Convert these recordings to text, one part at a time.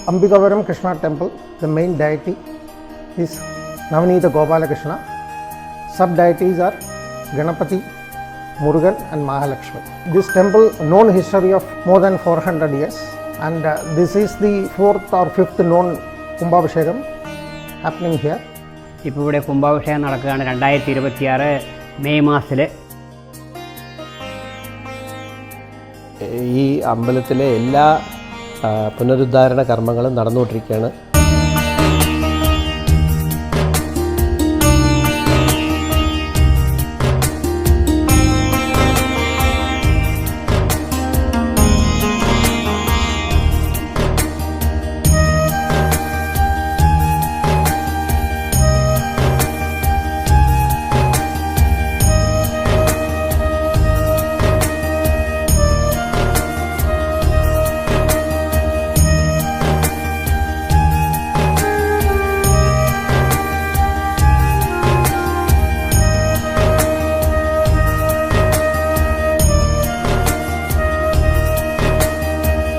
Ambikavaram Krishna temple, the main deity is Navanitha Gopala Krishna. Sub-deities are Ganapati, Murugan and Mahalakshmi. This temple known history of more than 400 years, and this is the 4th or 5th known Kumbhabhishekam happening here. ഇപ്പോൾ ഇവിടെ കുംഭാഭിഷേകം നടക്കുകയാണ് 2026 May മാസത്തിൽ. ഈ അമ്പലത്തിലെ എല്ലാ പുനരുദ്ധാരണ കർമ്മങ്ങളും നടന്നുകൊണ്ടിരിക്കുകയാണ്.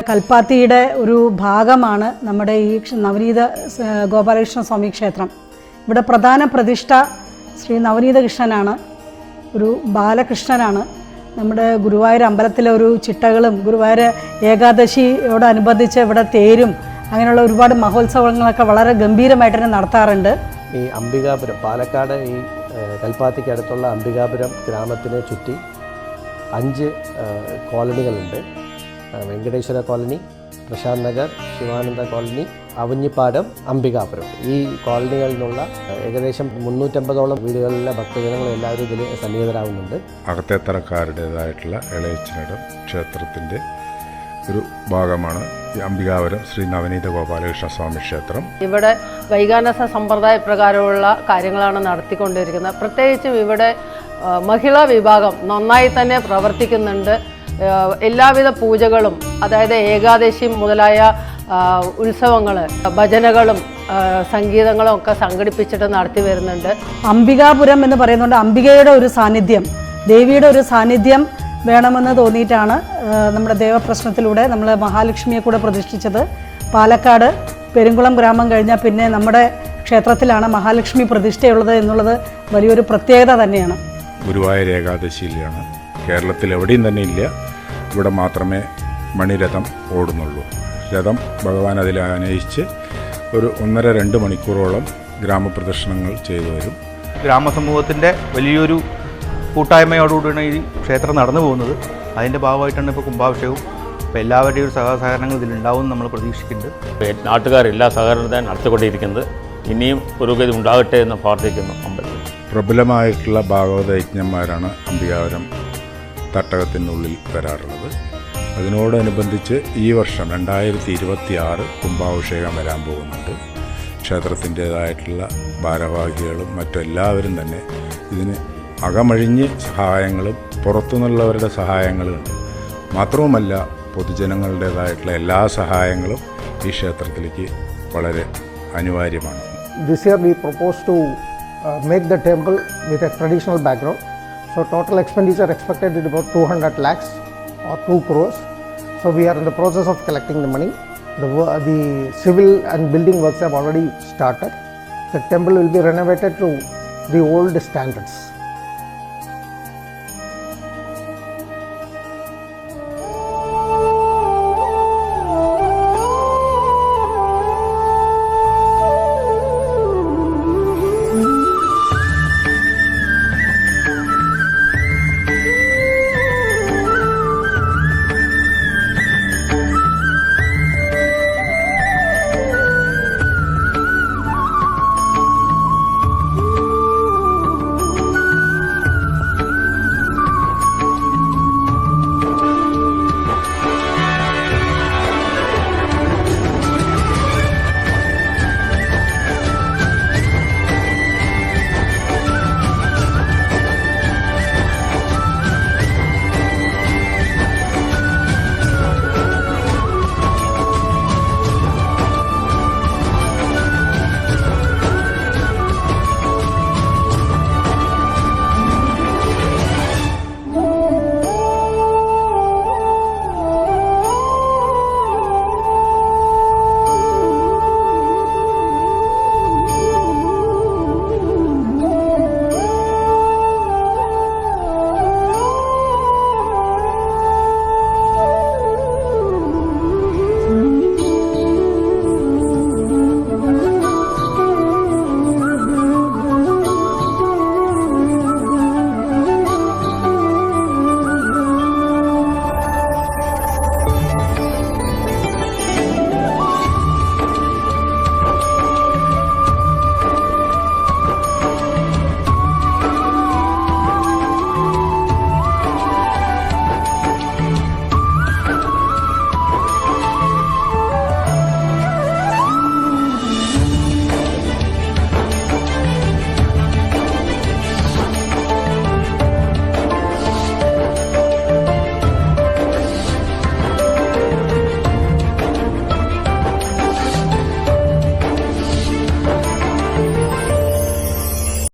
കൽപ്പാത്തിയുടെ ഒരു ഭാഗമാണ് നമ്മുടെ ഈ നവനീത ഗോപാലകൃഷ്ണ സ്വാമി ക്ഷേത്രം. ഇവിടെ പ്രധാന പ്രതിഷ്ഠ ശ്രീ നവനീത കൃഷ്ണനാണ്, ഒരു ബാലകൃഷ്ണനാണ്. നമ്മുടെ ഗുരുവായൂർ അമ്പലത്തിലെ ഒരു ചിട്ടകളും ഗുരുവായൂർ ഏകാദശിയോടനുബന്ധിച്ച് ഇവിടെ തേരും അങ്ങനെയുള്ള ഒരുപാട് മഹോത്സവങ്ങളൊക്കെ വളരെ ഗംഭീരമായിട്ട് തന്നെ നടത്താറുണ്ട്. ഈ അംബികാപുരം, പാലക്കാട് ഈ കൽപ്പാത്തിക്ക് അടുത്തുള്ള അംബികാപുരം ഗ്രാമത്തിനെ ചുറ്റി 5 കോളനികളുണ്ട്. Venkateswara colony, Prashant Nagar, Sivananda colony, Avanjippadam, Ambikapuram. ഈ കോളനികളിൽ നിന്നുള്ള ഏകദേശം 350ഓളം വീടുകളിലെ ഭക്തജനങ്ങൾ എല്ലാവരും ഇതിൽ സന്നിഹിതരാകുന്നുണ്ട്. അകത്തേത്തറക്കാരുടേതായിട്ടുള്ള ഇളയച്ചനടം ക്ഷേത്രത്തിൻ്റെ ഒരു ഭാഗമാണ് ഈ അംബികാപുരം ശ്രീ നവനീത ഗോപാലകൃഷ്ണ സ്വാമി ക്ഷേത്രം. ഇവിടെ വൈകാനസ സമ്പ്രദായ പ്രകാരമുള്ള കാര്യങ്ങളാണ് നടത്തിക്കൊണ്ടിരിക്കുന്നത്. പ്രത്യേകിച്ചും ഇവിടെ മഹിളാ വിഭാഗം നന്നായി തന്നെ പ്രവർത്തിക്കുന്നുണ്ട്. എല്ലാവിധ പൂജകളും, അതായത് ഏകാദശി മുതലായ ഉത്സവങ്ങൾ, ഭജനകളും സംഗീതങ്ങളും ഒക്കെ സംഘടിപ്പിച്ചിട്ട് നടത്തി വരുന്നുണ്ട്. അംബികാപുരം എന്ന് പറയുന്നുണ്ട്, അംബികയുടെ ഒരു സാന്നിധ്യം, ദേവിയുടെ ഒരു സാന്നിധ്യം വേണമെന്ന് തോന്നിയിട്ടാണ് നമ്മുടെ ദേവപ്രശ്നത്തിലൂടെ നമ്മൾ മഹാലക്ഷ്മിയെ കൂടെ പ്രതിഷ്ഠിച്ചത്. പാലക്കാട് പെരുങ്കുളം ഗ്രാമം കഴിഞ്ഞാൽ പിന്നെ നമ്മുടെ ക്ഷേത്രത്തിലാണ് മഹാലക്ഷ്മി പ്രതിഷ്ഠയുള്ളത് എന്നുള്ളത് വലിയൊരു പ്രത്യേകത തന്നെയാണ്. ഗുരുവായൂർ ഏകാദശിയിലാണ്, കേരളത്തിൽ എവിടെയും തന്നെ ഇല്ല, ഇവിടെ മാത്രമേ മണിരഥം ഓടുന്നുള്ളൂ. രഥം ഭഗവാൻ അതിൽ ആനയിച്ച് ഒരു 1.5-2 മണിക്കൂറോളം ഗ്രാമപ്രദക്ഷിണങ്ങൾ ചെയ്തു വരും. ഗ്രാമസമൂഹത്തിൻ്റെ വലിയൊരു കൂട്ടായ്മയോടുകൂടിയാണ് ഈ ക്ഷേത്രം നടന്നു പോകുന്നത്. അതിൻ്റെ ഭാഗമായിട്ടാണ് ഇപ്പോൾ കുംഭാഭിഷേകവും. അപ്പോൾ എല്ലാവരുടെയും ഒരു സഹകരണങ്ങൾ ഇതിലുണ്ടാവും എന്ന് നമ്മൾ പ്രതീക്ഷിക്കുന്നുണ്ട്. നാട്ടുകാർ എല്ലാ സഹകരണത്തെ നടത്തിക്കൊണ്ടിരിക്കുന്നത്. ഇനിയും പുരോഗതി ഉണ്ടാകട്ടെ എന്ന് പ്രാർത്ഥിക്കുന്നു. അമ്പലത്തിൽ പ്രബലമായിട്ടുള്ള ഭാഗവത യജ്ഞന്മാരാണ് അംബികാപുരം തട്ടകത്തിനുള്ളിൽ വരാറുള്ളത്. അതിനോടനുബന്ധിച്ച് ഈ വർഷം 2026 കുംഭാഭിഷേകം വരാൻ പോകുന്നുണ്ട്. ക്ഷേത്രത്തിൻ്റേതായിട്ടുള്ള ഭാരവാഹികളും മറ്റെല്ലാവരും തന്നെ ഇതിന് അകമഴിഞ്ഞ് സഹായങ്ങളും പുറത്തുനിന്നുള്ളവരുടെ സഹായങ്ങളുമുണ്ട്. മാത്രവുമല്ല, പൊതുജനങ്ങളുടേതായിട്ടുള്ള എല്ലാ സഹായങ്ങളും ഈ ക്ഷേത്രത്തിലേക്ക് വളരെ അനിവാര്യമാണ്. This year we propose to make the temple with a traditional background. So total expenditure expected is about 200 lakhs or 2 crores. So we are in the process of collecting the money. The civil and building works have already started. The temple will be renovated to the old standards.